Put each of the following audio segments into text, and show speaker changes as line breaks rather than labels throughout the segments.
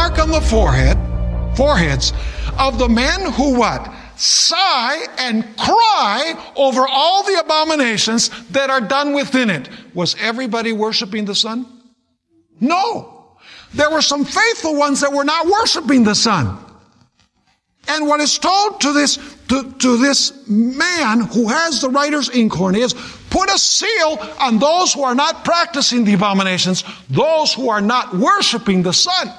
mark on the foreheads of the men who what? Sigh and cry over all the abominations that are done within it. Was everybody worshiping the sun? No. There were some faithful ones that were not worshiping the sun. And what is told to this man who has the writer's inkhorn is, put a seal on those who are not practicing the abominations, those who are not worshiping the sun.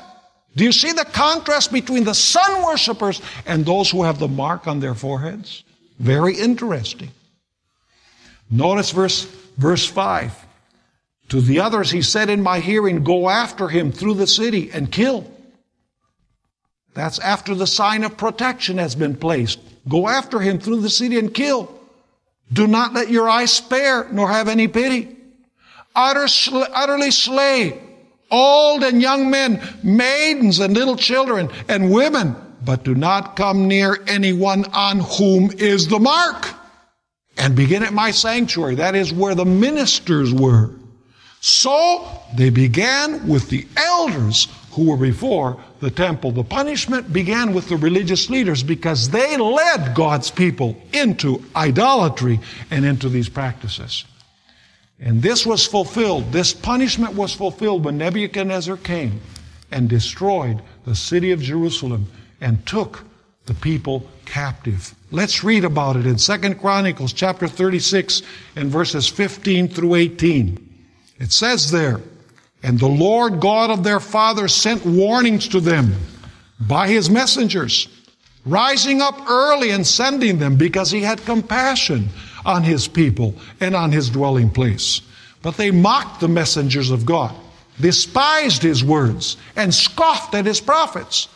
Do you see the contrast between the sun worshipers and those who have the mark on their foreheads? Very interesting. Notice verse 5. To the others he said in my hearing, go after him through the city and kill. That's after the sign of protection has been placed. Go after him through the city and kill. Do not let your eyes spare, nor have any pity. Utterly slay old and young men, maidens and little children and women, but do not come near anyone on whom is the mark. And begin at my sanctuary. That is where the ministers were. So they began with the elders who were before the temple. The punishment began with the religious leaders because they led God's people into idolatry and into these practices. And this was fulfilled, this punishment was fulfilled when Nebuchadnezzar came and destroyed the city of Jerusalem and took the people captive. Let's read about it in 2 Chronicles chapter 36 and verses 15 through 18. It says there, and the Lord God of their fathers sent warnings to them by his messengers, rising up early and sending them because he had compassion on his people and on his dwelling place. But they mocked the messengers of God, despised his words, and scoffed at his prophets,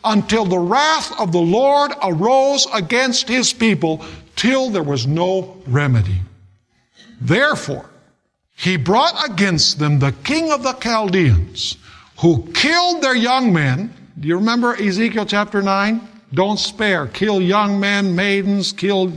until the wrath of the Lord arose against his people, till there was no remedy. Therefore, he brought against them the king of the Chaldeans, who killed their young men. Do you remember Ezekiel chapter 9? Don't spare. Kill young men, maidens, kill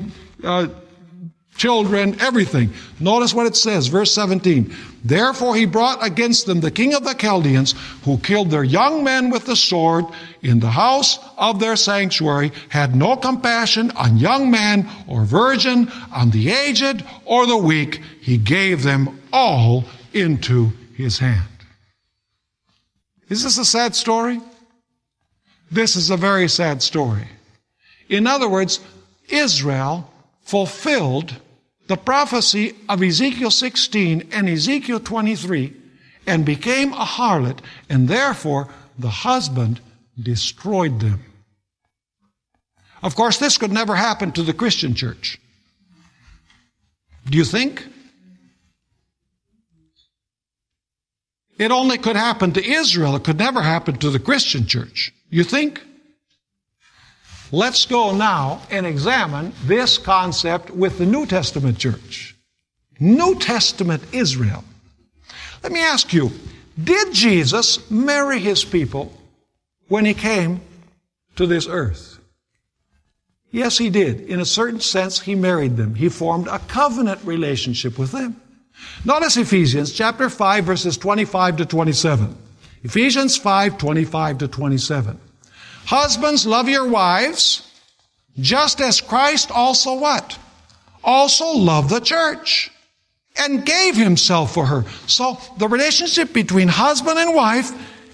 children, everything. Notice what it says, verse 17. Therefore he brought against them the king of the Chaldeans, who killed their young men with the sword in the house of their sanctuary, had no compassion on young man or virgin, on the aged or the weak. He gave them all into his hand. Is this a sad story? This is a very sad story. In other words, Israel fulfilled the prophecy of Ezekiel 16 and Ezekiel 23 and became a harlot, and therefore the husband destroyed them. Of course, this could never happen to the Christian church. Do you think? It only could happen to Israel. It could never happen to the Christian church. You think? Let's go now and examine this concept with the New Testament church. New Testament Israel. Let me ask you, did Jesus marry his people when he came to this earth? Yes, he did. In a certain sense, he married them. He formed a covenant relationship with them. Notice Ephesians chapter 5, verses 25 to 27. Ephesians 5, 25 to 27. Husbands, love your wives, just as Christ also what? Also loved the church and gave himself for her. So the relationship between husband and wife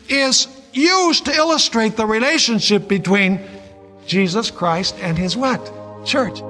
is used to illustrate the relationship between Jesus Christ and his what? Church.